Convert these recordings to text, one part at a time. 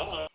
Hello.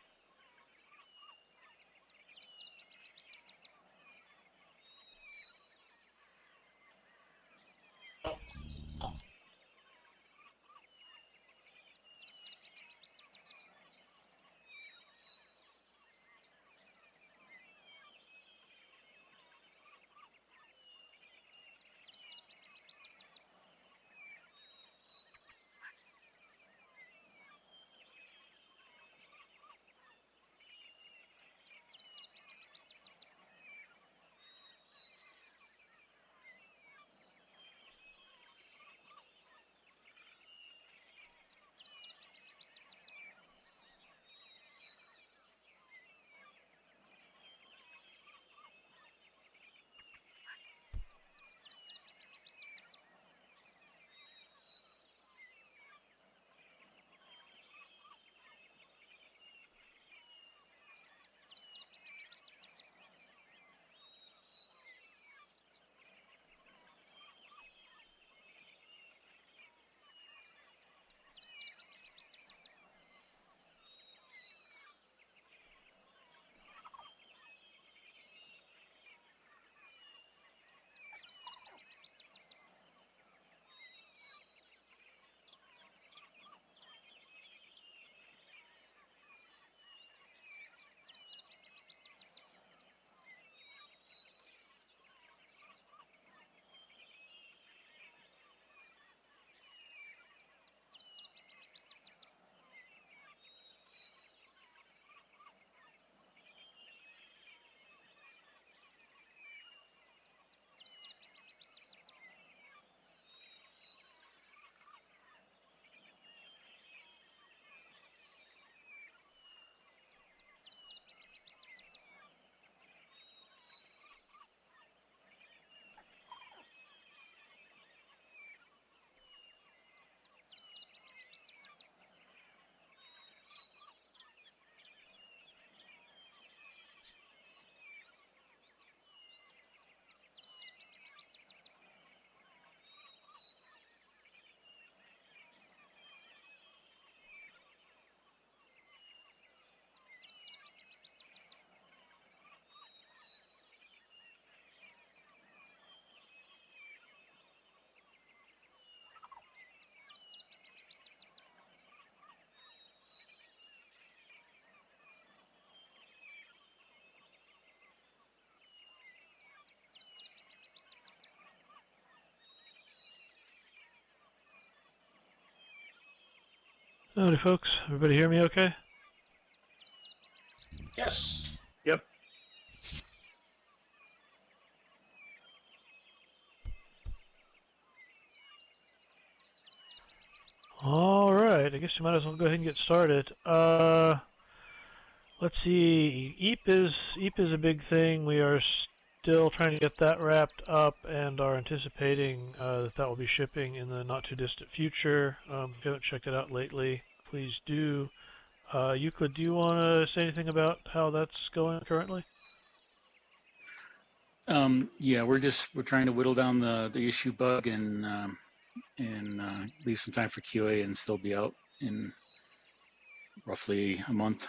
Howdy folks, everybody hear me okay? Yes. Yep. Alright, I guess you might as well go ahead and get started. Let's see, EAP is a big thing. We are still trying to get that wrapped up and are anticipating that will be shipping in the not too distant future. If you haven't checked it out lately, please do. Euclid, do you want to say anything about how that's going currently? Yeah, we're trying to whittle down the issue bug and leave some time for QA and still be out in roughly a month.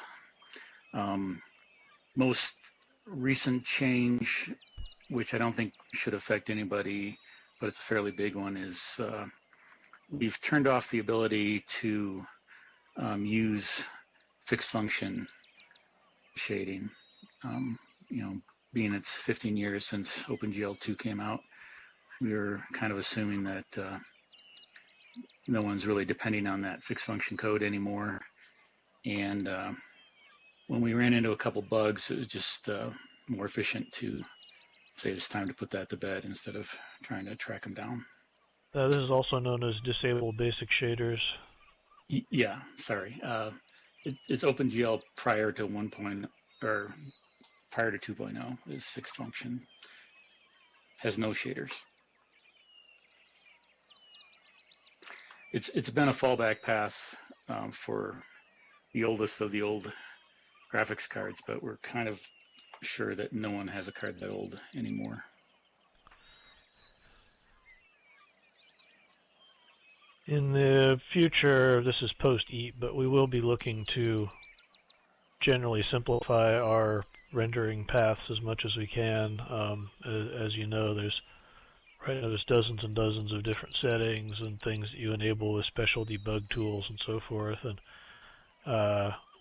Most recent change, which I don't think should affect anybody, but it's a fairly big one, is we've turned off the ability to use fixed function shading. You know, being it's 15 years since OpenGL2 came out, we were kind of assuming that no one's really depending on that fixed function code anymore. And when we ran into a couple bugs, it was just more efficient to say it's time to put that to bed instead of trying to track them down. This is also known as disable basic shaders. Yeah, sorry. It's OpenGL prior to 1.0 or prior to 2.0 is fixed function. Has no shaders. It's been a fallback path for the oldest of the old graphics cards, but we're kind of sure that no one has a card that old anymore. In the future, this is post-EAP, but we will be looking to generally simplify our rendering paths as much as we can. As you know, right now there's dozens and dozens of different settings and things that you enable with special debug tools and so forth. And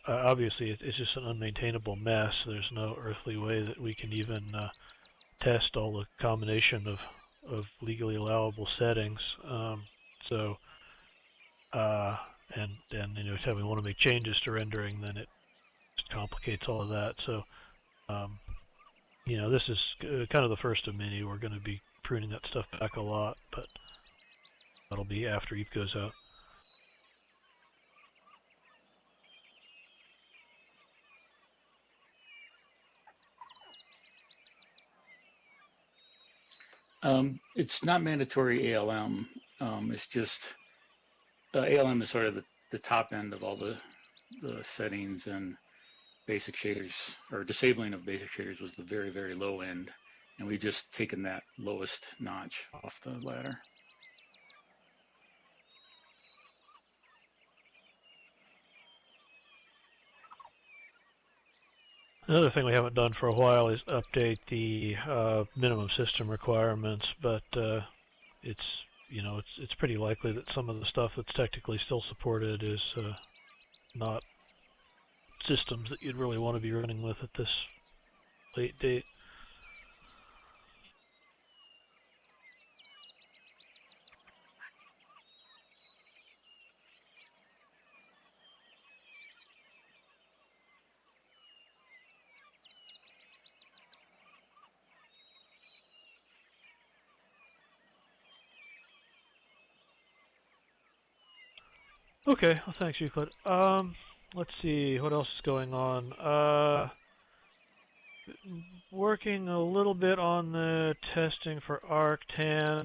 obviously, it's just an unmaintainable mess. There's no earthly way that we can even test all the combination of legally allowable settings. And anytime we want to make changes to rendering, then it just complicates all of that. So, this is kind of the first of many. We're going to be pruning that stuff back a lot, but that'll be after ETH goes out. It's not mandatory ALM. It's just ALM is sort of the top end of all the settings, and basic shaders, or disabling of basic shaders, was the very, very low end, and we've just taken that lowest notch off the ladder. Another thing we haven't done for a while is update the minimum system requirements, but it's pretty likely that some of the stuff that's technically still supported is not systems that you'd really want to be running with at this late date. Okay, well, thanks, Euclid. Let's see, what else is going on? Working a little bit on the testing for Arctan.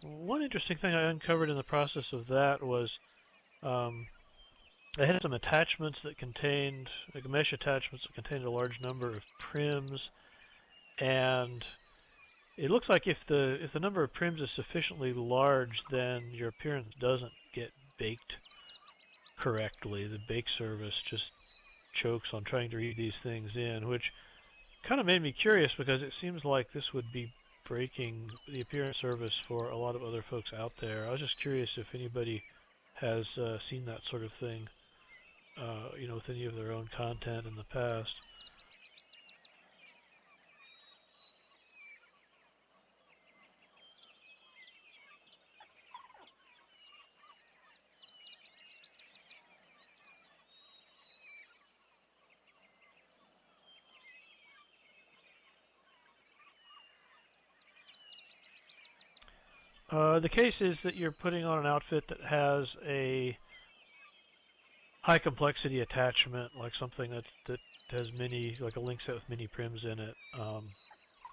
One interesting thing I uncovered in the process of that was I had some attachments that contained, like mesh attachments that contained a large number of prims, and it looks like if the number of prims is sufficiently large, then your appearance doesn't get baked correctly. The bake service just chokes on trying to read these things in, which kind of made me curious because it seems like this would be breaking the appearance service for a lot of other folks out there. I was just curious if anybody has seen that sort of thing, with any of their own content in the past. The case is that you're putting on an outfit that has a high complexity attachment, like something that has many, like a link set with many prims in it.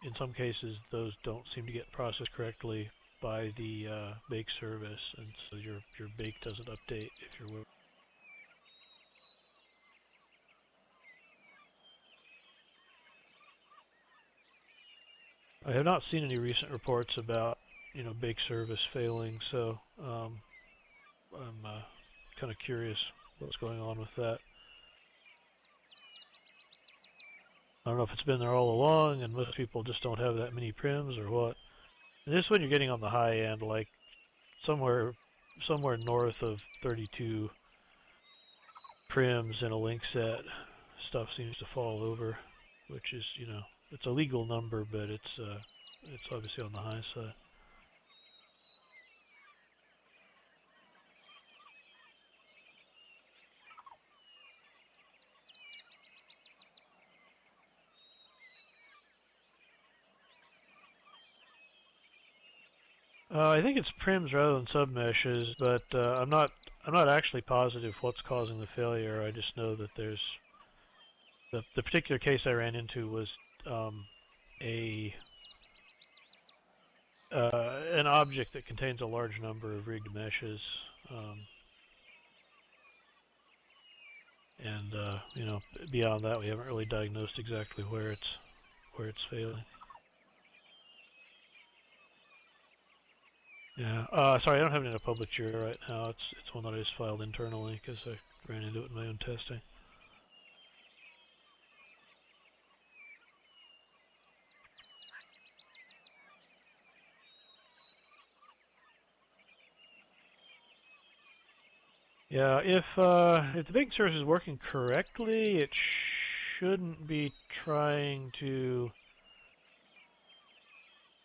In some cases, those don't seem to get processed correctly by the bake service, and so your bake doesn't update if you're willing. I have not seen any recent reports about bake service failing, so I'm kind of curious what's going on with that. I don't know if it's been there all along and most people just don't have that many prims or what. And this one you're getting on the high end, like somewhere north of 32 prims in a link set, stuff seems to fall over, which is, it's a legal number, but it's obviously on the high side. I think it's prims rather than submeshes, but I'm not actually positive what's causing the failure. I just know that there's the particular case I ran into was an object that contains a large number of rigged meshes, and beyond that we haven't really diagnosed exactly where it's failing. Yeah. Sorry, I don't have it in a public JIRA right now. It's one that I just filed internally because I ran into it in my own testing. Yeah, if the baking service is working correctly, it shouldn't be trying to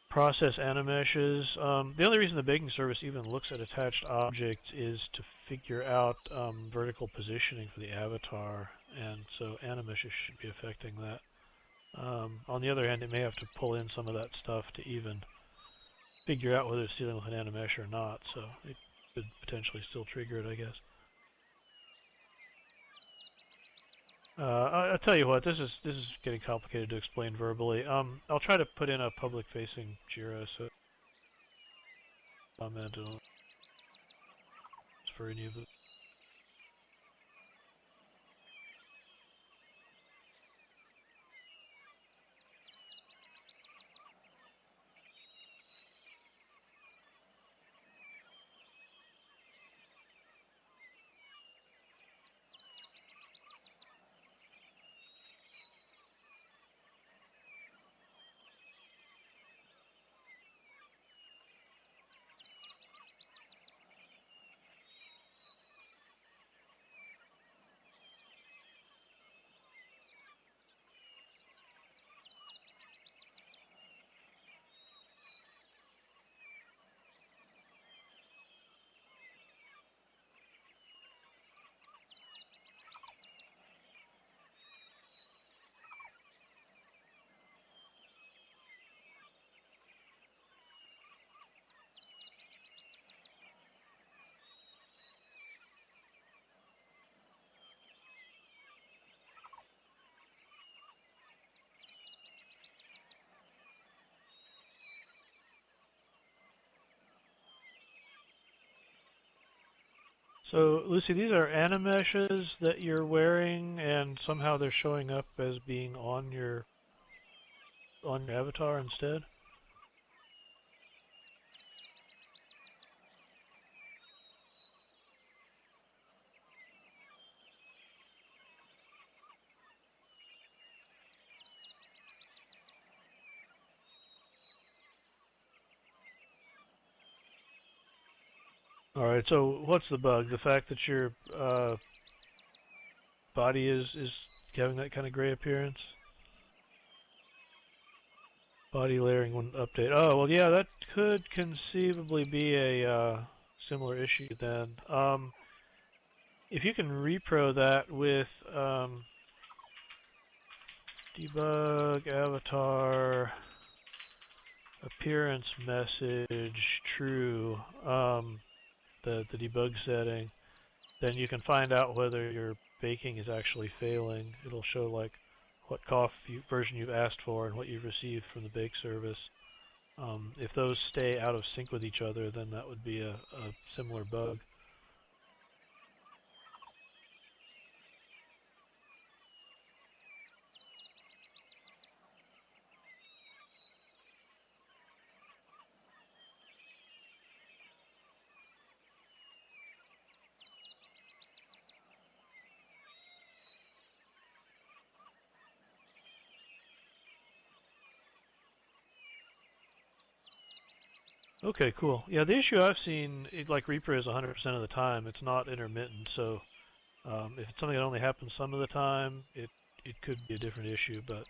process animeshes. The only reason the baking service even looks at attached objects is to figure out vertical positioning for the avatar, and so animeshes should be affecting that. On the other hand, it may have to pull in some of that stuff to even figure out whether it's dealing with an animesh or not, so it could potentially still trigger it, I guess. I'll tell you what, this is getting complicated to explain verbally. I'll try to put in a public-facing Jira so comment on for any of it. So, Lucy, these are animeshes that you're wearing, and somehow they're showing up as being on your avatar instead? All right. So, what's the bug? The fact that your body is having that kind of gray appearance? Body layering when update. Oh, well, yeah, that could conceivably be a similar issue then. If you can repro that with debug avatar appearance message true, the debug setting, then you can find out whether your baking is actually failing. It'll show like what version you've asked for and what you've received from the bake service. If those stay out of sync with each other, then that would be a similar bug. Okay, cool. Yeah, the issue I've seen, like Reaper is 100% of the time. It's not intermittent, so if it's something that only happens some of the time, it could be a different issue, but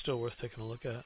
still worth taking a look at.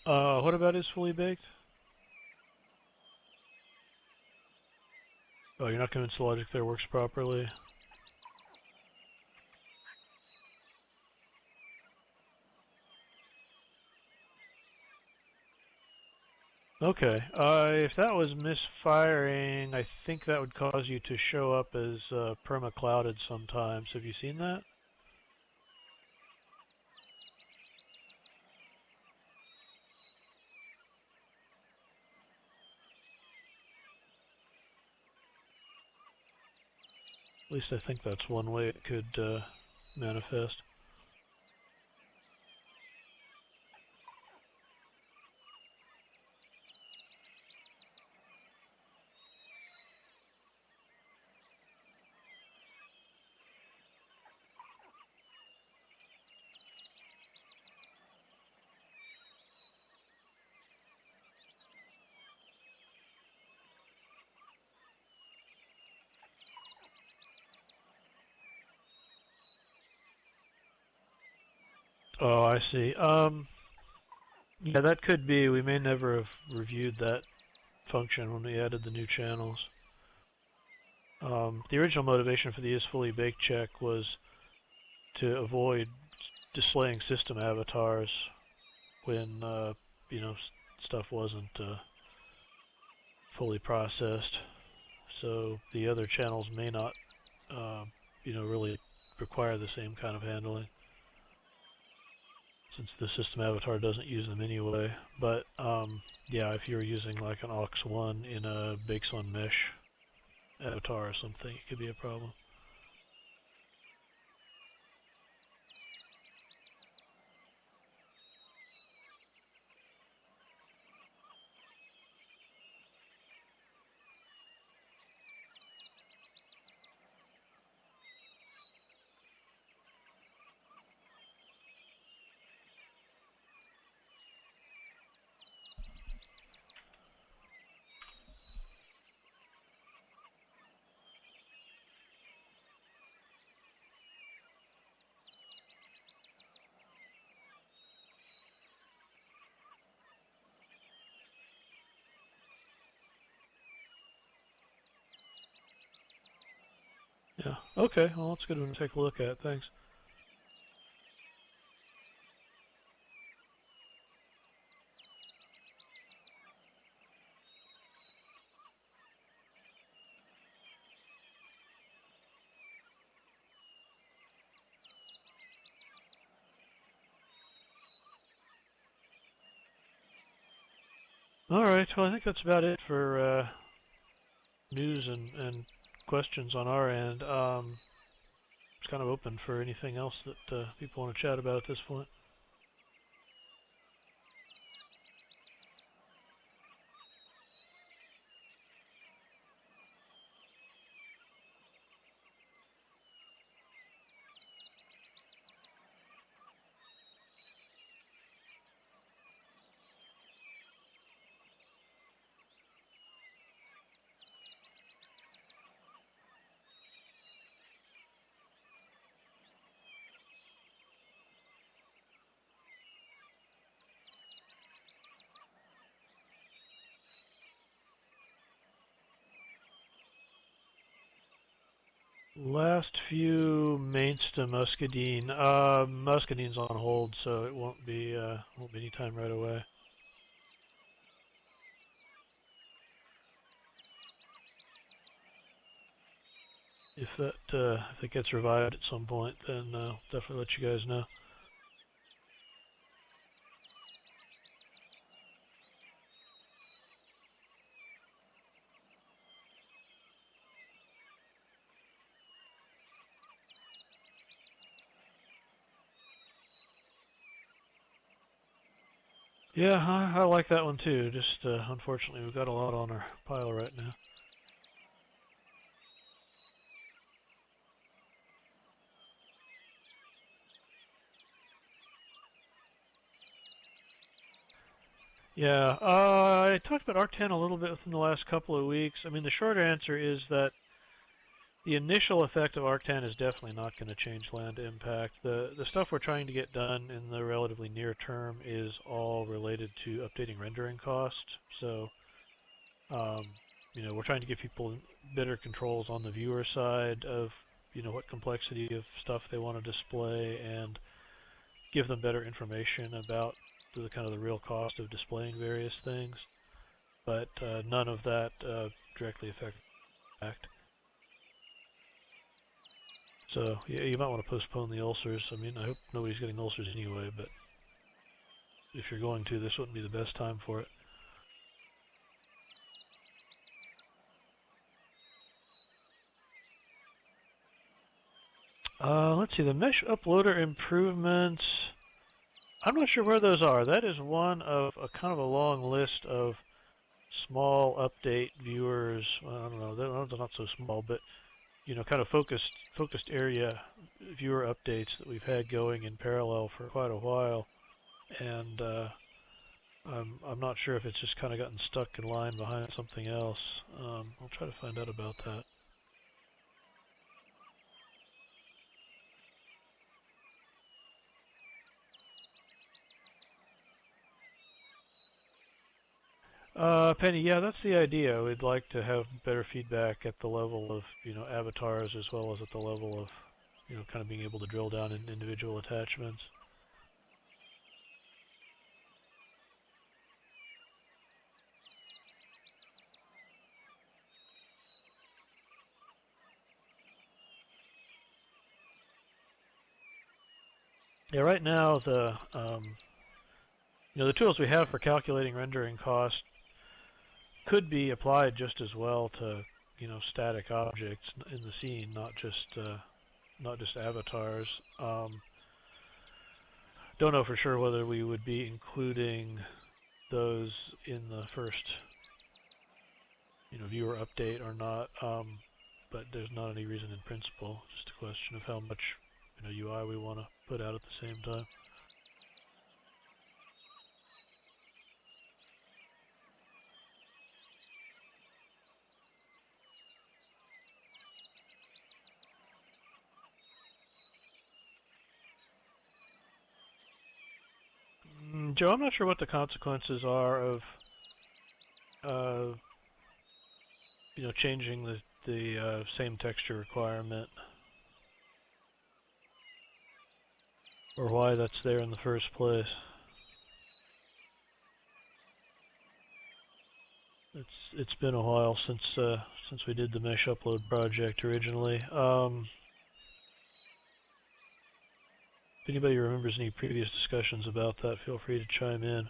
What about is fully baked? Oh, you're not convinced the logic there works properly? Okay, if that was misfiring, I think that would cause you to show up as perma-clouded sometimes. Have you seen that? At least I think that's one way it could manifest. Oh, I see. Yeah, that could be. We may never have reviewed that function when we added the new channels. The original motivation for the is fully baked check was to avoid displaying system avatars when you know, stuff wasn't fully processed. So the other channels may not you know, really require the same kind of handling, since the system avatar doesn't use them anyway. But yeah, if you're using like an aux1 in a bakes on mesh avatar or something, it could be a problem. Yeah. Okay. Well, that's a good one to take a look at. Thanks. All right. Well, I think that's about it for news and questions on our end. It's kind of open for anything else that people want to chat about at this point. Last few mains to Muscadine. Muscadine's on hold, so it won't be any time right away. If it gets revived at some point, then I'll definitely let you guys know. Yeah, I like that one too. Just unfortunately, we've got a lot on our pile right now. Yeah, I talked about Arc10 a little bit within the last couple of weeks. I mean, the short answer is that the initial effect of Arctan is definitely not going to change land impact. The stuff we're trying to get done in the relatively near term is all related to updating rendering cost. So, we're trying to give people better controls on the viewer side of, what complexity of stuff they want to display, and give them better information about the kind of the real cost of displaying various things. But none of that directly affects impact. So, yeah, you might want to postpone the ulcers. I mean, I hope nobody's getting ulcers anyway, but if you're going to, this wouldn't be the best time for it. Let's see, the mesh uploader improvements. I'm not sure where those are. That is one of a kind of a long list of small update viewers. Well, I don't know, they're not so small, but kind of focused area viewer updates that we've had going in parallel for quite a while, and I'm not sure if it's just kind of gotten stuck in line behind something else. I'll try to find out about that. Penny, yeah, that's the idea. We'd like to have better feedback at the level of, avatars, as well as at the level of, kind of being able to drill down in individual attachments. Yeah, right now the tools we have for calculating rendering cost could be applied just as well to static objects in the scene, not just avatars. Don't know for sure whether we would be including those in the first viewer update or not, but there's not any reason in principle. Just a question of how much UI we want to put out at the same time. Joe, I'm not sure what the consequences are of changing the same texture requirement, or why that's there in the first place. It's been a while since we did the mesh upload project originally. If anybody remembers any previous discussions about that, feel free to chime in.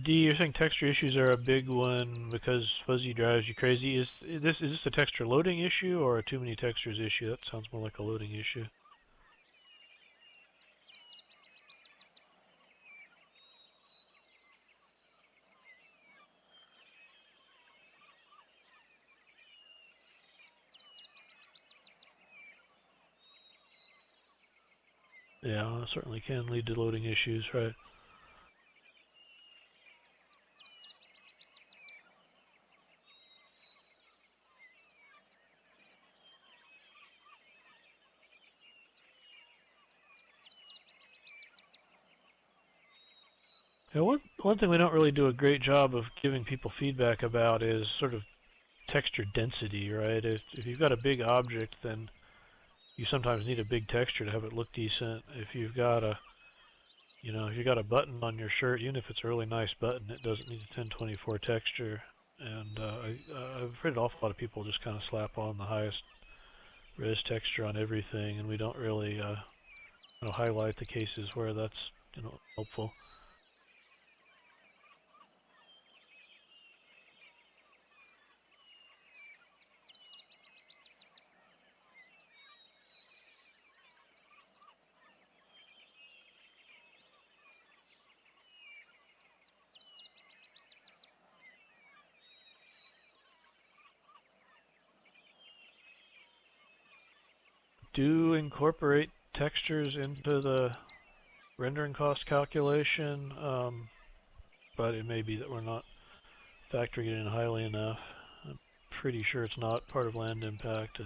D, you're saying texture issues are a big one because fuzzy drives you crazy. Is this a texture loading issue or a too many textures issue? That sounds more like a loading issue. Yeah, it certainly can lead to loading issues, right? Yeah, one thing we don't really do a great job of giving people feedback about is sort of texture density, right? If you've got a big object, then you sometimes need a big texture to have it look decent. If you've got a if you got a button on your shirt, even if it's a really nice button, it doesn't need a 1024 texture. And I've heard an awful lot of people just kind of slap on the highest res texture on everything, and we don't really highlight the cases where that's helpful. Do incorporate textures into the rendering cost calculation, but it may be that we're not factoring it in highly enough. I'm pretty sure it's not part of land impact.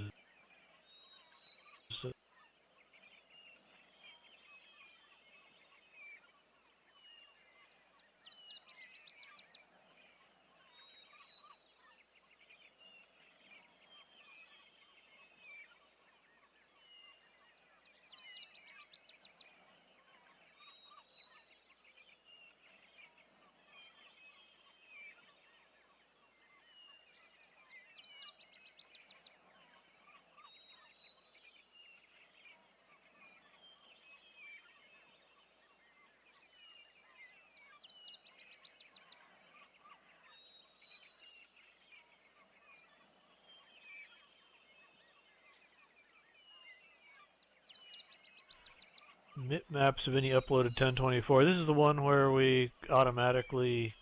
Maps of any uploaded 1024. This is the one where we automatically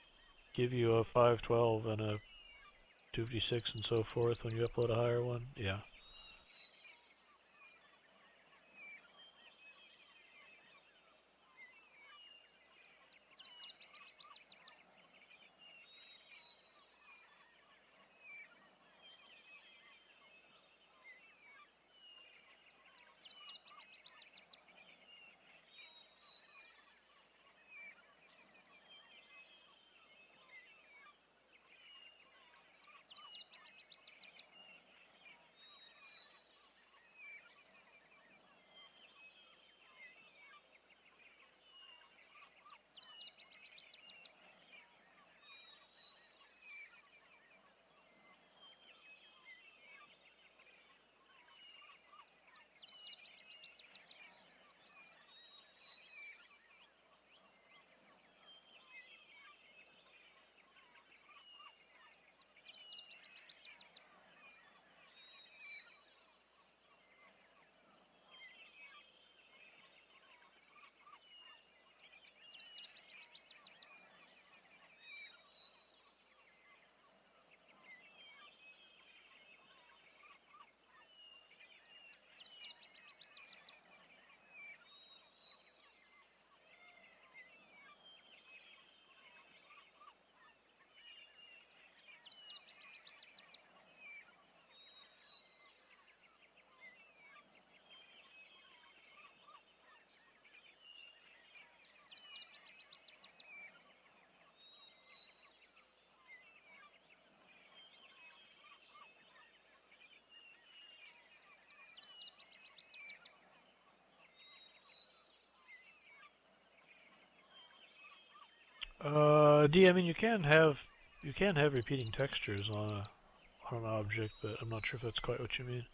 give you a 512 and a 256 and so forth when you upload a higher one. Yeah. D. I mean, you can have repeating textures on an object, but I'm not sure if that's quite what you mean.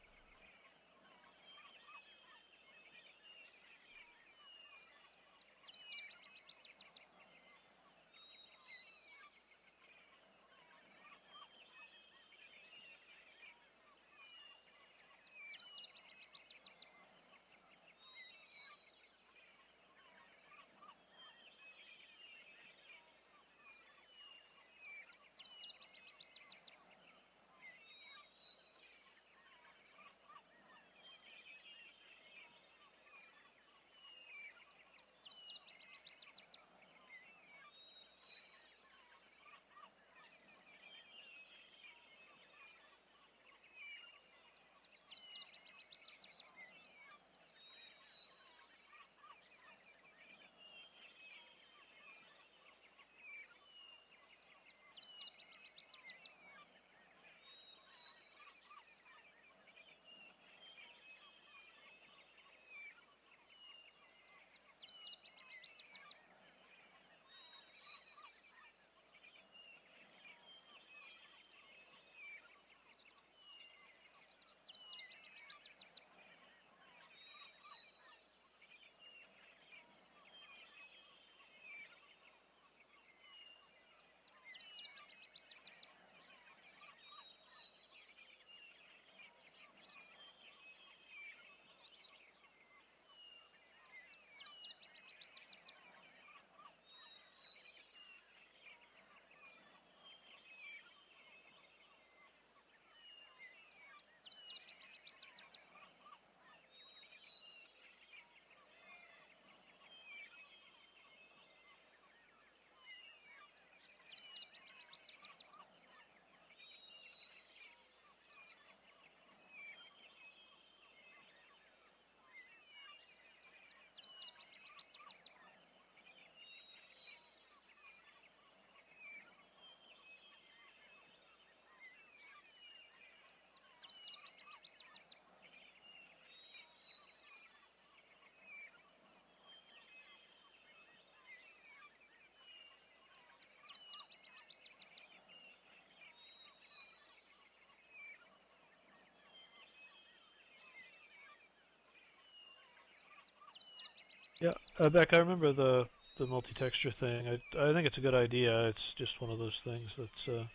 Yeah, Beck, I remember the multi-texture thing. I think it's a good idea. It's just one of those things that's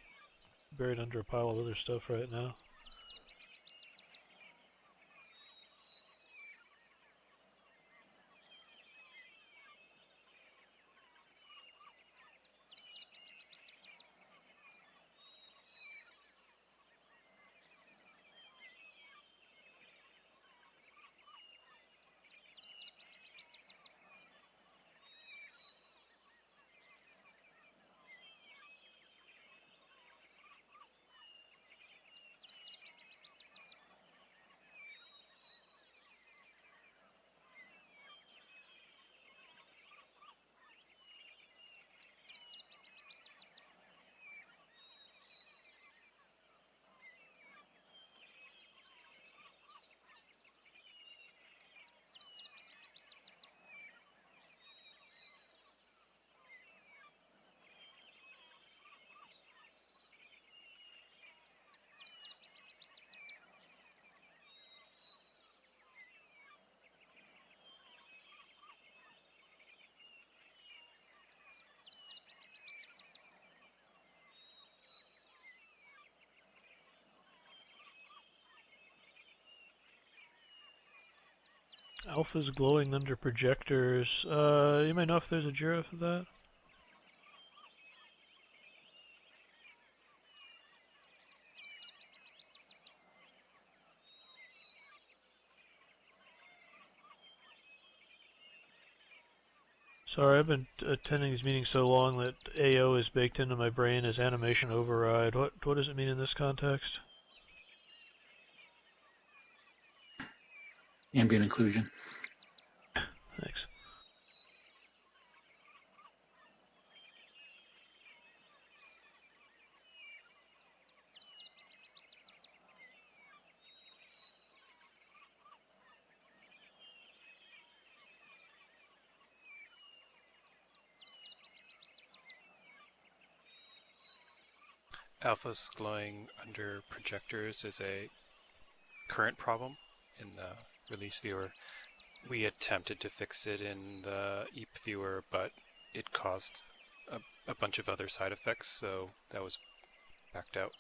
buried under a pile of other stuff right now. Alpha's glowing under projectors. You may know if there's a JIRA for that? Sorry, I've been attending these meetings so long that AO is baked into my brain as animation override. What does it mean in this context? Ambient occlusion. Thanks. Alpha's glowing under projectors is a current problem in the release viewer. We attempted to fix it in the EAP viewer, but it caused a bunch of other side effects, so that was backed out.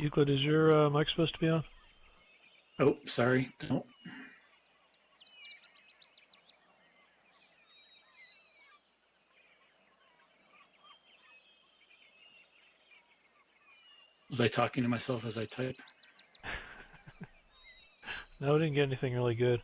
Euclid, is your mic supposed to be on? Oh, sorry. No. Was I talking to myself as I type? No, I didn't get anything really good.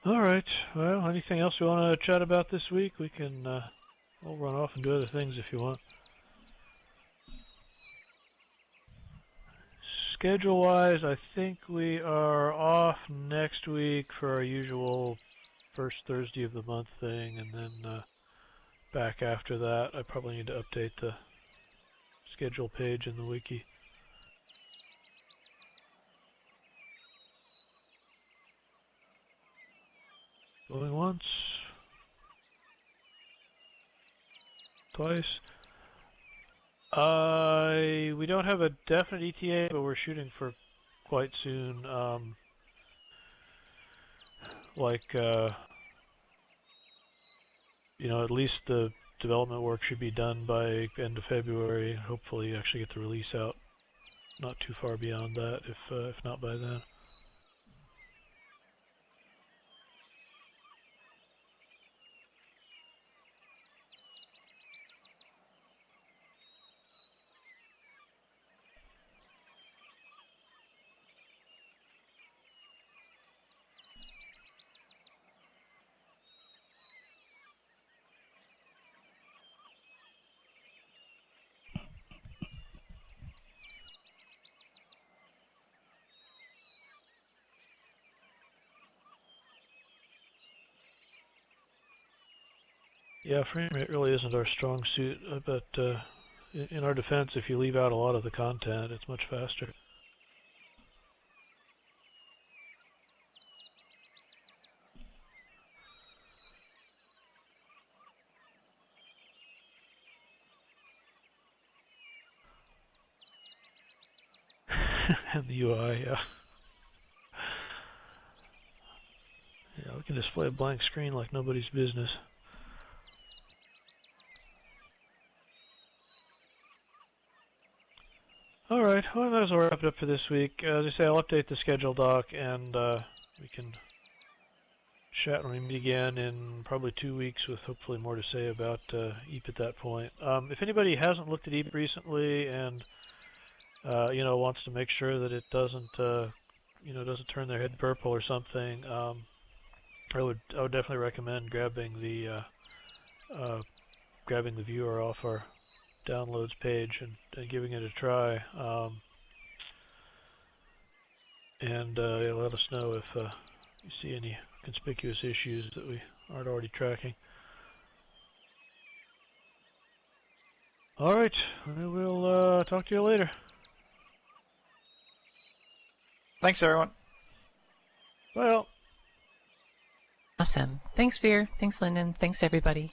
All right. Well, anything else we want to chat about this week? We can. We'll run off and do other things if you want. Schedule-wise, I think we are off next week for our usual first Thursday of the month thing, and then back after that. I probably need to update the schedule page in the wiki. Going once. Twice. We don't have a definite ETA, but we're shooting for quite soon. At least the development work should be done by end of February. Hopefully, actually get the release out not too far beyond that, if not by then. Yeah, frame rate really isn't our strong suit, but in our defense, if you leave out a lot of the content, it's much faster. And the UI, yeah. Yeah, we can display a blank screen like nobody's business. All right, well, I might as well wrap it up for this week. As I say, I'll update the schedule doc, and we can chat when we meet again in probably 2 weeks with hopefully more to say about EAP at that point. If anybody hasn't looked at EAP recently and wants to make sure that it doesn't doesn't turn their head purple or something, I would definitely recommend grabbing the viewer off our downloads page and giving it a try. Let us know if you see any conspicuous issues that we aren't already tracking. All right, I will talk to you later. Thanks, everyone. Well. Awesome. Thanks, Vir. Thanks, Linden. Thanks, everybody.